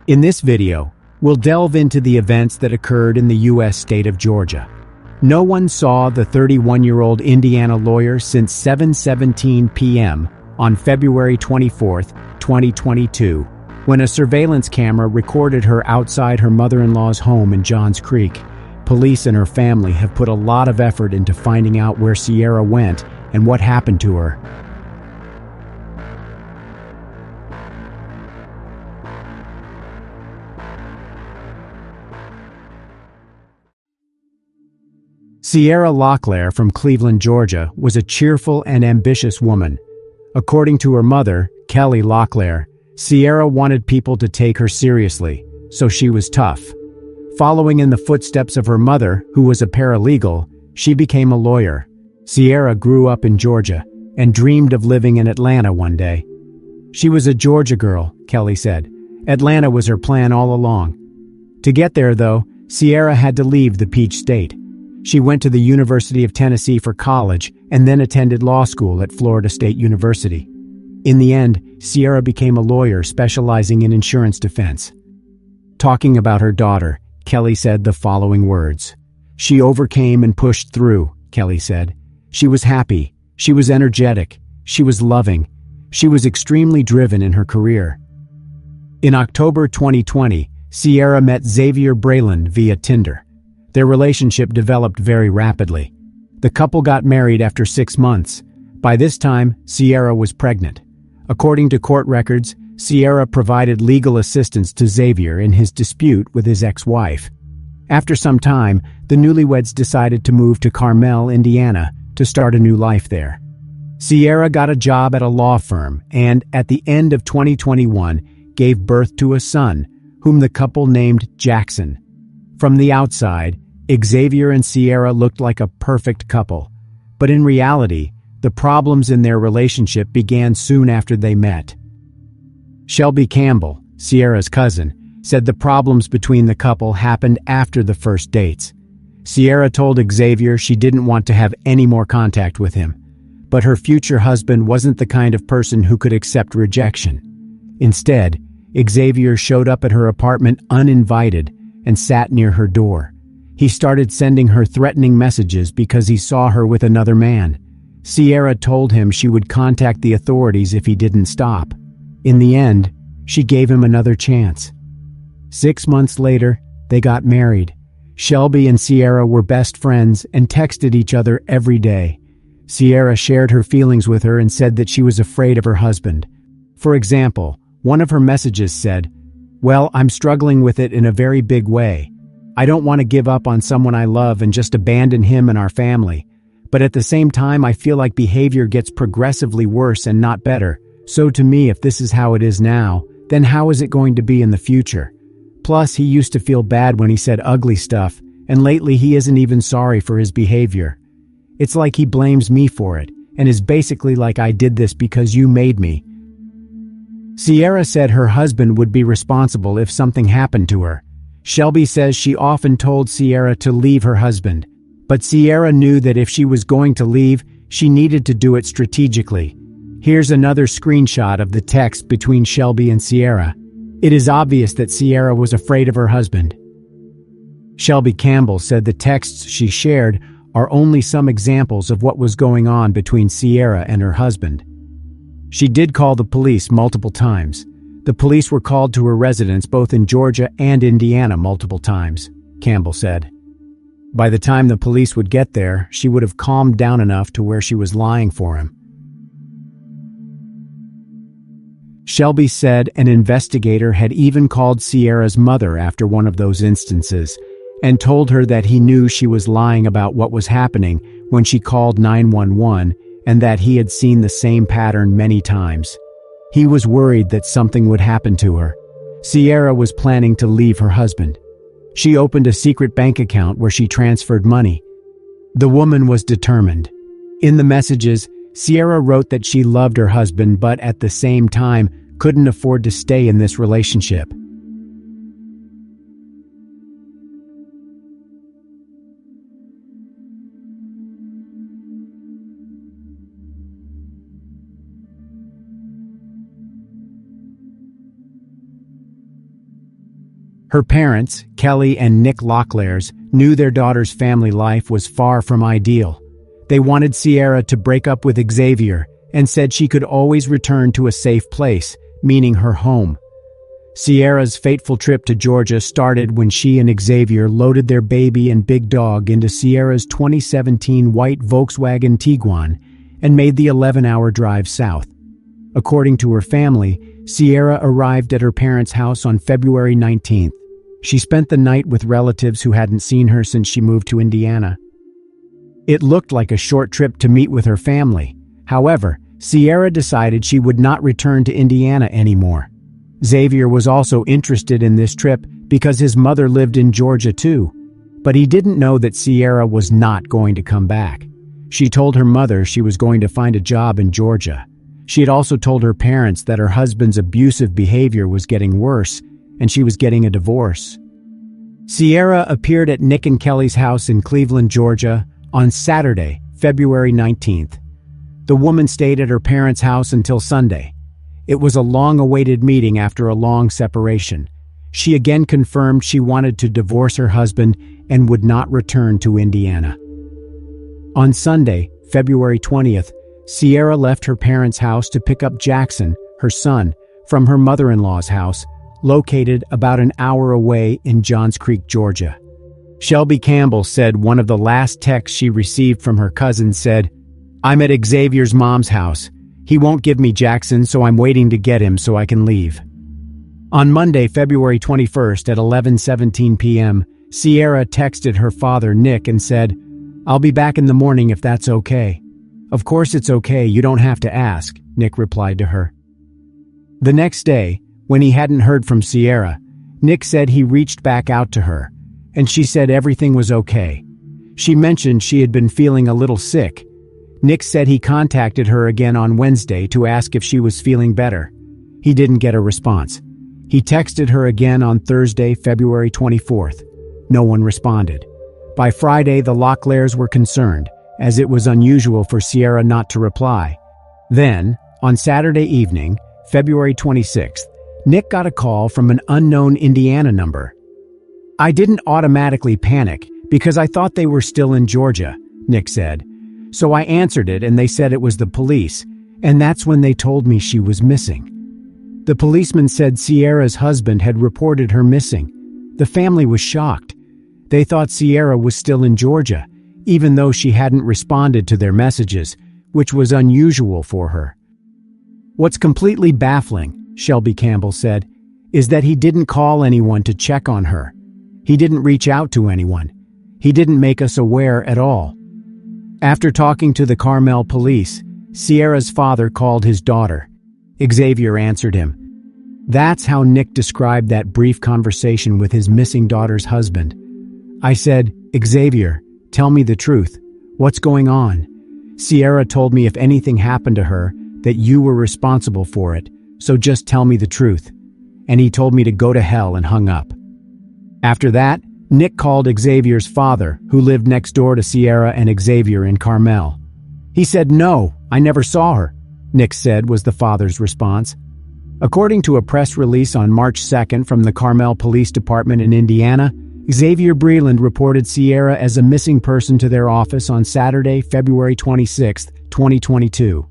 In this video, we'll delve into the events that occurred in the U.S. state of Georgia. No one saw the 31-year-old Indiana lawyer since 7:17 p.m. on February 24, 2022, when a surveillance camera recorded her outside her mother-in-law's home in Johns Creek. Police and her family have put a lot of effort into finding out where Ciera went and what happened to her. Ciera Locklear from Cleveland, Georgia, was a cheerful and ambitious woman. According to her mother, Kelly Locklear, Ciera wanted people to take her seriously, so she was tough. Following in the footsteps of her mother, who was a paralegal, she became a lawyer. Ciera grew up in Georgia and dreamed of living in Atlanta one day. She was a Georgia girl, Kelly said. Atlanta was her plan all along. To get there, though, Ciera had to leave the Peach State. She went to the University of Tennessee for college and then attended law school at Florida State University. In the end, Ciera became a lawyer specializing in insurance defense. Talking about her daughter, Kelly said the following words. "She overcame and pushed through," Kelly said. "She was happy. She was energetic. She was loving. She was extremely driven in her career." In October 2020, Ciera met Ciera Breland via Tinder. Their relationship developed very rapidly. The couple got married after 6 months. By this time, Ciera was pregnant. According to court records, Ciera provided legal assistance to Xavier in his dispute with his ex-wife. After some time, the newlyweds decided to move to Carmel, Indiana, to start a new life there. Ciera got a job at a law firm and, at the end of 2021, gave birth to a son, whom the couple named Jackson. From the outside, Xavier and Ciera looked like a perfect couple, but in reality, the problems in their relationship began soon after they met. Shelby Campbell, Ciera's cousin, said the problems between the couple happened after the first dates. Ciera told Xavier she didn't want to have any more contact with him, but her future husband wasn't the kind of person who could accept rejection. Instead, Xavier showed up at her apartment uninvited and sat near her door. He started sending her threatening messages because he saw her with another man. Ciera told him she would contact the authorities if he didn't stop. In the end, she gave him another chance. 6 months later, they got married. Shelby and Ciera were best friends and texted each other every day. Ciera shared her feelings with her and said that she was afraid of her husband. For example, one of her messages said, "Well, I'm struggling with it in a very big way. I don't want to give up on someone I love and just abandon him and our family. But at the same time, I feel like behavior gets progressively worse and not better. So to me, if this is how it is now, then how is it going to be in the future? Plus, he used to feel bad when he said ugly stuff, and lately he isn't even sorry for his behavior. It's like he blames me for it, and is basically like I did this because you made me." Ciera said her husband would be responsible if something happened to her. Shelby says she often told Ciera to leave her husband, but Ciera knew that if she was going to leave, she needed to do it strategically. Here's another screenshot of the text between Shelby and Ciera. It is obvious that Ciera was afraid of her husband. Shelby Campbell said the texts she shared are only some examples of what was going on between Ciera and her husband. She did call the police multiple times. The police were called to her residence both in Georgia and Indiana multiple times, Campbell said. By the time the police would get there, she would have calmed down enough to where she was lying for him. Shelby said an investigator had even called Ciera's mother after one of those instances and told her that he knew she was lying about what was happening when she called 911 and that he had seen the same pattern many times. He was worried that something would happen to her. Ciera was planning to leave her husband. She opened a secret bank account where she transferred money. The woman was determined. In the messages, Ciera wrote that she loved her husband but at the same time couldn't afford to stay in this relationship. Her parents, Kelly and Nick Locklears, knew their daughter's family life was far from ideal. They wanted Ciera to break up with Xavier and said she could always return to a safe place, meaning her home. Ciera's fateful trip to Georgia started when she and Xavier loaded their baby and big dog into Ciera's 2017 white Volkswagen Tiguan and made the 11-hour drive south. According to her family, Ciera arrived at her parents' house on February 19th. She spent the night with relatives who hadn't seen her since she moved to Indiana. It looked like a short trip to meet with her family. However, Ciera decided she would not return to Indiana anymore. Xavier was also interested in this trip because his mother lived in Georgia too, but he didn't know that Ciera was not going to come back. She told her mother she was going to find a job in Georgia. She had also told her parents that her husband's abusive behavior was getting worse and she was getting a divorce. Ciera appeared at Nick and Kelly's house in Cleveland, Georgia on Saturday, February 19th. The woman stayed at her parents' house until Sunday. It was a long-awaited meeting after a long separation. She again confirmed she wanted to divorce her husband and would not return to Indiana. On Sunday, February 20th, Ciera left her parents' house to pick up Jackson, her son, from her mother-in-law's house, located about an hour away in Johns Creek, Georgia. Shelby Campbell said one of the last texts she received from her cousin said, "I'm at Xavier's mom's house. He won't give me Jackson, so I'm waiting to get him so I can leave." On Monday, February 21st at 11:17 p.m., Ciera texted her father, Nick, and said, "I'll be back in the morning if that's okay." "Of course it's okay, you don't have to ask," Nick replied to her. The next day, when he hadn't heard from Ciera, Nick said he reached back out to her, and she said everything was okay. She mentioned she had been feeling a little sick. Nick said he contacted her again on Wednesday to ask if she was feeling better. He didn't get a response. He texted her again on Thursday, February 24th. No one responded. By Friday, the Locklears were concerned, as it was unusual for Ciera not to reply. Then, on Saturday evening, February 26th, Nick got a call from an unknown Indiana number. "I didn't automatically panic because I thought they were still in Georgia," Nick said. "So I answered it and they said it was the police, and that's when they told me she was missing." The policeman said Ciera's husband had reported her missing. The family was shocked. They thought Ciera was still in Georgia, even though she hadn't responded to their messages, which was unusual for her. "What's completely baffling," Shelby Campbell said, "is that he didn't call anyone to check on her. He didn't reach out to anyone. He didn't make us aware at all." After talking to the Carmel police, Ciera's father called his daughter. Xavier answered him. That's how Nick described that brief conversation with his missing daughter's husband. "I said, 'Xavier, tell me the truth. What's going on?' Ciera told me if anything happened to her, that you were responsible for it, so just tell me the truth." And he told me to go to hell and hung up. After that, Nick called Xavier's father, who lived next door to Ciera and Xavier in Carmel. He said, "No, I never saw her," Nick said was the father's response. According to a press release on March 2nd from the Carmel Police Department in Indiana, Ciera Breland reported Ciera as a missing person to their office on Saturday, February 26, 2022.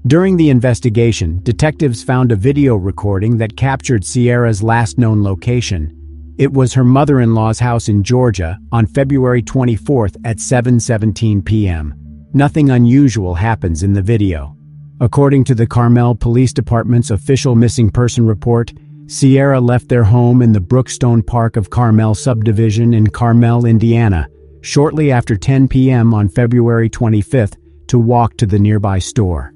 During the investigation, detectives found a video recording that captured Ciera's last known location. It was her mother-in-law's house in Georgia on February 24th at 7:17 p.m. Nothing unusual happens in the video. According to the Carmel Police Department's official missing person report, Ciera left their home in the Brookstone Park of Carmel subdivision in Carmel, Indiana, shortly after 10 p.m. on February 25th to walk to the nearby store.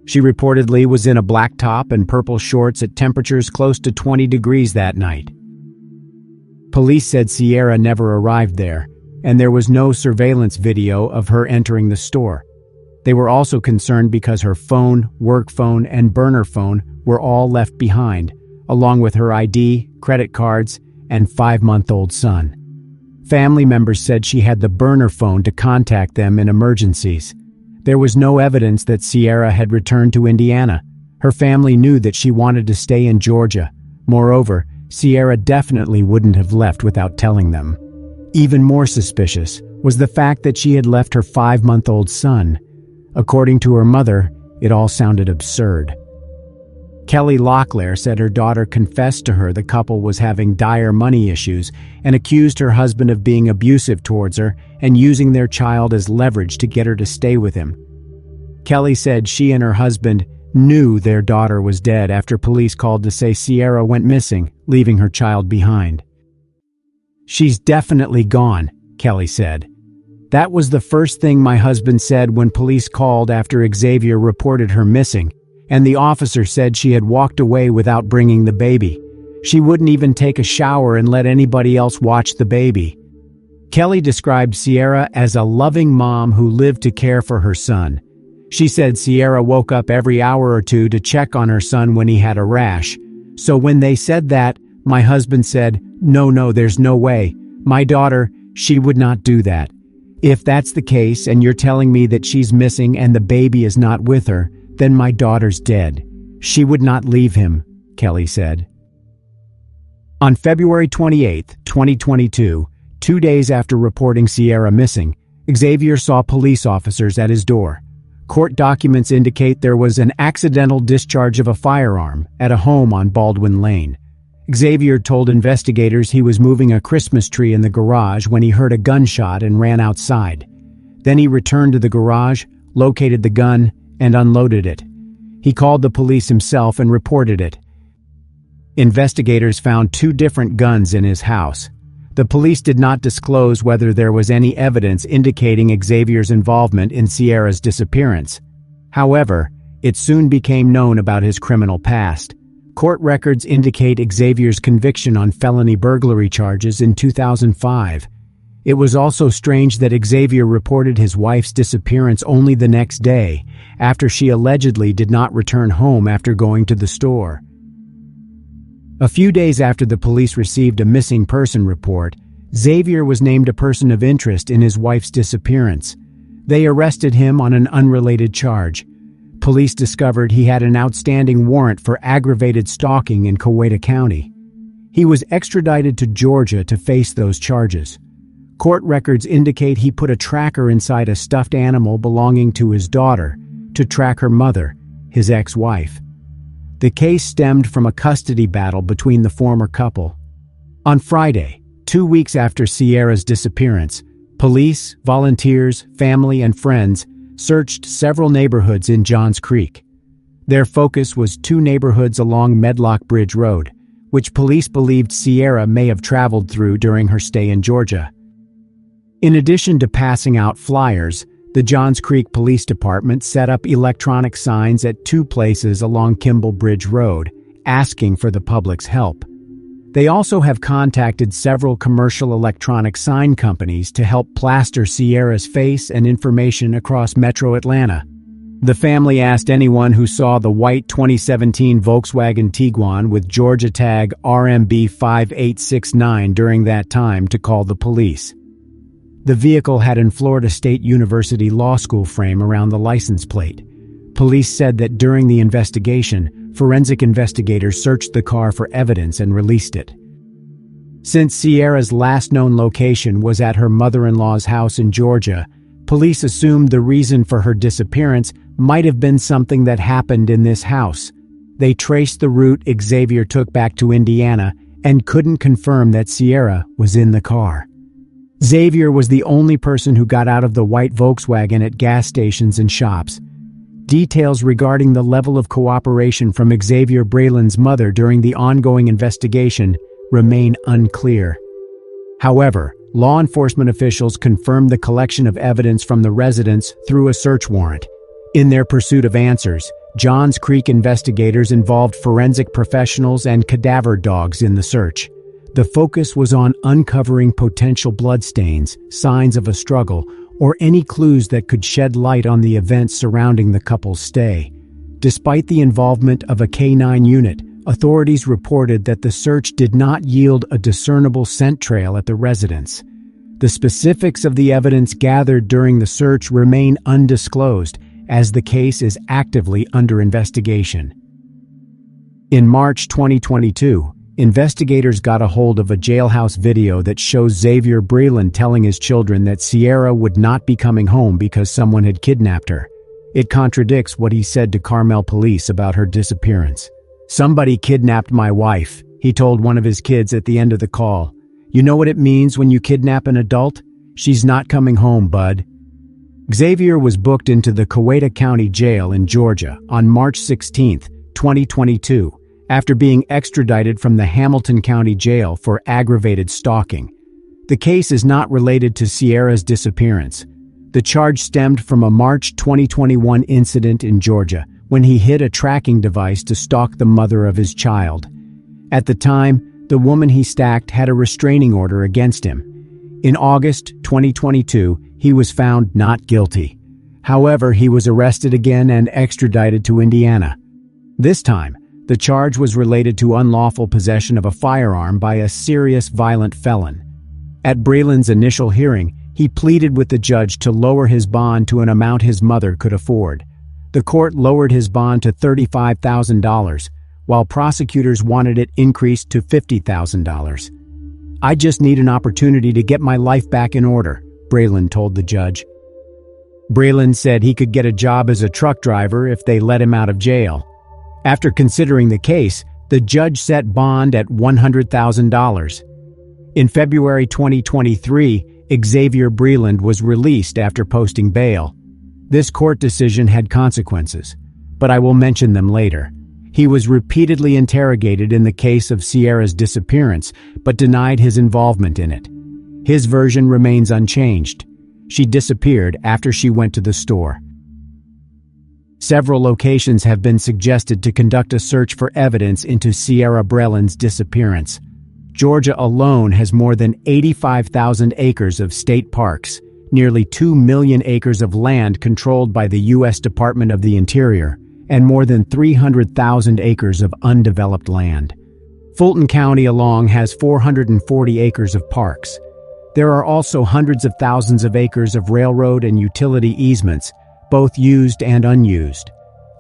She reportedly was in a black top and purple shorts at temperatures close to 20 degrees that night. Police said Ciera never arrived there, and there was no surveillance video of her entering the store. They were also concerned because her phone, work phone, and burner phone were all left behind, along with her ID, credit cards, and 5-month-old son. Family members said she had the burner phone to contact them in emergencies. There was no evidence that Ciera had returned to Indiana. Her family knew that she wanted to stay in Georgia. Moreover, Ciera definitely wouldn't have left without telling them. Even more suspicious was the fact that she had left her 5-month-old son. According to her mother, it all sounded absurd. Kelly Locklear said her daughter confessed to her the couple was having dire money issues and accused her husband of being abusive towards her and using their child as leverage to get her to stay with him. Kelly said she and her husband knew their daughter was dead after police called to say Ciera went missing, leaving her child behind. "She's definitely gone," Kelly said. "That was the first thing my husband said when police called after Xavier reported her missing, and the officer said she had walked away without bringing the baby. She wouldn't even take a shower and let anybody else watch the baby." Kelly described Ciera as a loving mom who lived to care for her son. She said Ciera woke up every hour or two to check on her son when he had a rash. "So when they said that, my husband said, no, there's no way. My daughter, she would not do that. If that's the case and you're telling me that she's missing and the baby is not with her, then my daughter's dead. She would not leave him," Kelly said. On February 28, 2022, 2 days after reporting Ciera missing, Xavier saw police officers at his door. Court documents indicate there was an accidental discharge of a firearm at a home on Baldwin Lane. Xavier told investigators he was moving a Christmas tree in the garage when he heard a gunshot and ran outside. Then he returned to the garage, located the gun, and unloaded it. He called the police himself and reported it. Investigators found 2 different guns in his house. The police did not disclose whether there was any evidence indicating Xavier's involvement in Ciera's disappearance. However, it soon became known about his criminal past. Court records indicate Xavier's conviction on felony burglary charges in 2005. It was also strange that Xavier reported his wife's disappearance only the next day, after she allegedly did not return home after going to the store. A few days after the police received a missing person report, Xavier was named a person of interest in his wife's disappearance. They arrested him on an unrelated charge. Police discovered he had an outstanding warrant for aggravated stalking in Coweta County. He was extradited to Georgia to face those charges. Court records indicate he put a tracker inside a stuffed animal belonging to his daughter to track her mother, his ex-wife. The case stemmed from a custody battle between the former couple. On Friday, 2 weeks after Ciera's disappearance, police, volunteers, family, and friends searched several neighborhoods in Johns Creek. Their focus was 2 neighborhoods along Medlock Bridge Road, which police believed Ciera may have traveled through during her stay in Georgia. In addition to passing out flyers, the Johns Creek Police Department set up electronic signs at 2 places along Kimball Bridge Road, asking for the public's help. They also have contacted several commercial electronic sign companies to help plaster Ciera's face and information across Metro Atlanta. The family asked anyone who saw the white 2017 Volkswagen Tiguan with Georgia tag RMB 5869 during that time to call the police. The vehicle had an Florida State University Law School frame around the license plate. Police said that during the investigation, forensic investigators searched the car for evidence and released it. Since Ciera's last known location was at her mother-in-law's house in Georgia, police assumed the reason for her disappearance might have been something that happened in this house. They traced the route Xavier took back to Indiana and couldn't confirm that Ciera was in the car. Xavier was the only person who got out of the white Volkswagen at gas stations and shops. Details regarding the level of cooperation from Ciera Breland's mother during the ongoing investigation remain unclear. However, law enforcement officials confirmed the collection of evidence from the residence through a search warrant. In their pursuit of answers, Johns Creek investigators involved forensic professionals and cadaver dogs in the search. The focus was on uncovering potential bloodstains, signs of a struggle, or any clues that could shed light on the events surrounding the couple's stay. Despite the involvement of a K-9 unit, authorities reported that the search did not yield a discernible scent trail at the residence. The specifics of the evidence gathered during the search remain undisclosed, as the case is actively under investigation. In March 2022, investigators got a hold of a jailhouse video that shows Ciera Breland telling his children that Ciera would not be coming home because someone had kidnapped her. It contradicts what he said to Carmel police about her disappearance. "Somebody kidnapped my wife," he told one of his kids at the end of the call. "You know what it means when you kidnap an adult? She's not coming home, bud." Xavier was booked into the Coweta County Jail in Georgia on March 16, 2022, after being extradited from the Hamilton County Jail for aggravated stalking. The case is not related to Ciera's disappearance. The charge stemmed from a March 2021 incident in Georgia when he hid a tracking device to stalk the mother of his child. At the time, the woman he stalked had a restraining order against him. In August 2022, he was found not guilty. However, he was arrested again and extradited to Indiana. This time, the charge was related to unlawful possession of a firearm by a serious violent felon. At Breland's initial hearing, he pleaded with the judge to lower his bond to an amount his mother could afford. The court lowered his bond to $35,000, while prosecutors wanted it increased to $50,000. "I just need an opportunity to get my life back in order," Breland told the judge. Breland said he could get a job as a truck driver if they let him out of jail. After considering the case, the judge set bond at $100,000. In February 2023, Ciera Breland was released after posting bail. This court decision had consequences, but I will mention them later. He was repeatedly interrogated in the case of Ciera's disappearance, but denied his involvement in it. His version remains unchanged. She disappeared after she went to the store. Several locations have been suggested to conduct a search for evidence into Ciera Breland's disappearance. Georgia alone has more than 85,000 acres of state parks, nearly 2 million acres of land controlled by the U.S. Department of the Interior, and more than 300,000 acres of undeveloped land. Fulton County alone has 440 acres of parks. There are also hundreds of thousands of acres of railroad and utility easements, both used and unused.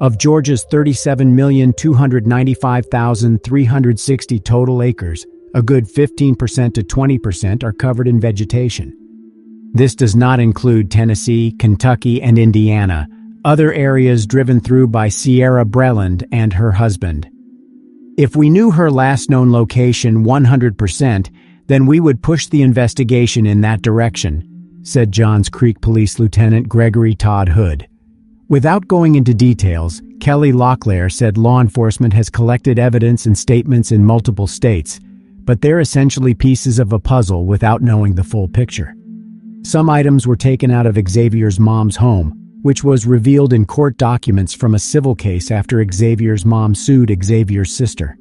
Of Georgia's 37,295,360 total acres, a good 15% to 20% are covered in vegetation. This does not include Tennessee, Kentucky, and Indiana, other areas driven through by Ciera Breland and her husband. If we knew her last known location 100%, then we would push the investigation in that direction, said Johns Creek Police Lieutenant Gregory Todd Hood. Without going into details, Kelly Locklear said law enforcement has collected evidence and statements in multiple states, but they're essentially pieces of a puzzle without knowing the full picture. Some items were taken out of Xavier's mom's home, which was revealed in court documents from a civil case after Xavier's mom sued Xavier's sister.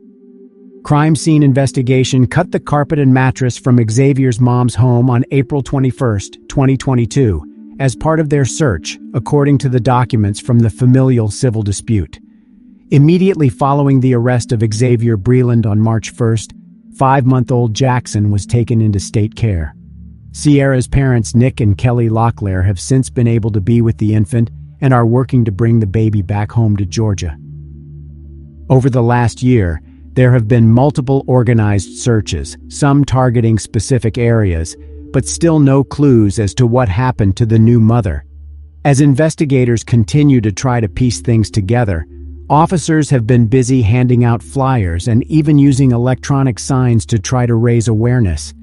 Crime scene investigation cut the carpet and mattress from Xavier's mom's home on April 21, 2022, as part of their search, according to the documents from the familial civil dispute. Immediately following the arrest of Ciera Breland on March 1st, 5-month-old Jackson was taken into state care. Ciera's parents Nick and Kelly Locklear have since been able to be with the infant and are working to bring the baby back home to Georgia. Over the last year, there have been multiple organized searches, some targeting specific areas, but still no clues as to what happened to the new mother. As investigators continue to try to piece things together, officers have been busy handing out flyers and even using electronic signs to try to raise awareness.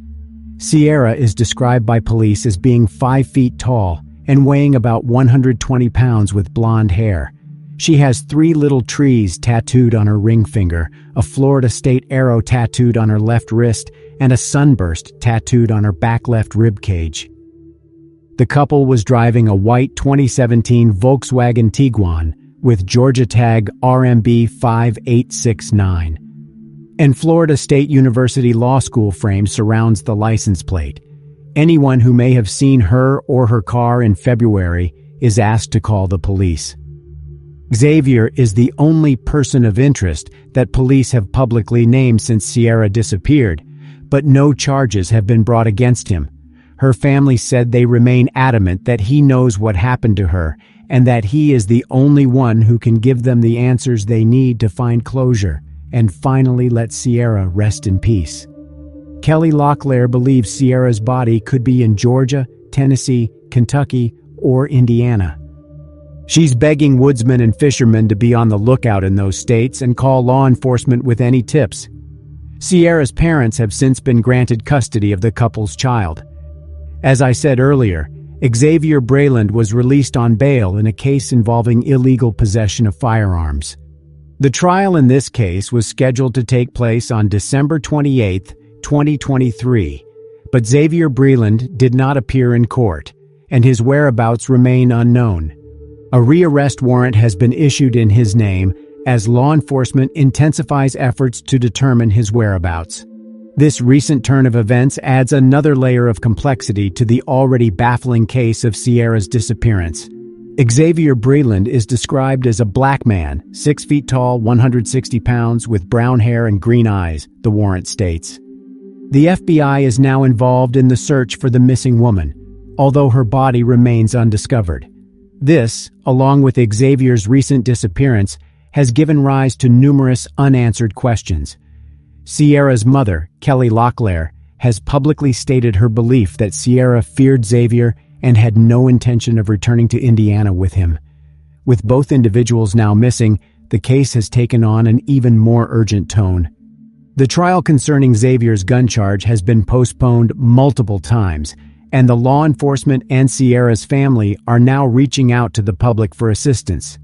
Ciera is described by police as being 5 feet tall and weighing about 120 pounds with blonde hair. She has 3 little trees tattooed on her ring finger, a Florida State arrow tattooed on her left wrist, and a sunburst tattooed on her back left rib cage. The couple was driving a white 2017 Volkswagen Tiguan with Georgia tag RMB 5869. And Florida State University Law School frame surrounds the license plate. Anyone who may have seen her or her car in February is asked to call the police. Xavier is the only person of interest that police have publicly named since Ciera disappeared, but no charges have been brought against him. Her family said they remain adamant that he knows what happened to her and that he is the only one who can give them the answers they need to find closure, and finally let Ciera rest in peace. Kelly Locklear believes Ciera's body could be in Georgia, Tennessee, Kentucky, or Indiana. She's begging woodsmen and fishermen to be on the lookout in those states and call law enforcement with any tips. Ciera's parents have since been granted custody of the couple's child. As I said earlier, Ciera Breland was released on bail in a case involving illegal possession of firearms. The trial in this case was scheduled to take place on December 28, 2023, but Ciera Breland did not appear in court, and his whereabouts remain unknown. A rearrest warrant has been issued in his name as law enforcement intensifies efforts to determine his whereabouts. This recent turn of events adds another layer of complexity to the already baffling case of Ciera's disappearance. Ciera Breland is described as a black man, 6 feet tall, 160 pounds, with brown hair and green eyes, the warrant states. The FBI is now involved in the search for the missing woman, although her body remains undiscovered. This, along with Xavier's recent disappearance, has given rise to numerous unanswered questions. Ciera's mother, Kelly Locklear, has publicly stated her belief that Ciera feared Xavier and had no intention of returning to Indiana with him. With both individuals now missing, the case has taken on an even more urgent tone. The trial concerning Xavier's gun charge has been postponed multiple times, and the law enforcement and Ciera's family are now reaching out to the public for assistance.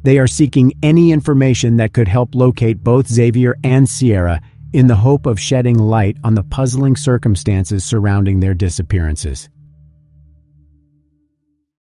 They are seeking any information that could help locate both Xavier and Ciera in the hope of shedding light on the puzzling circumstances surrounding their disappearances.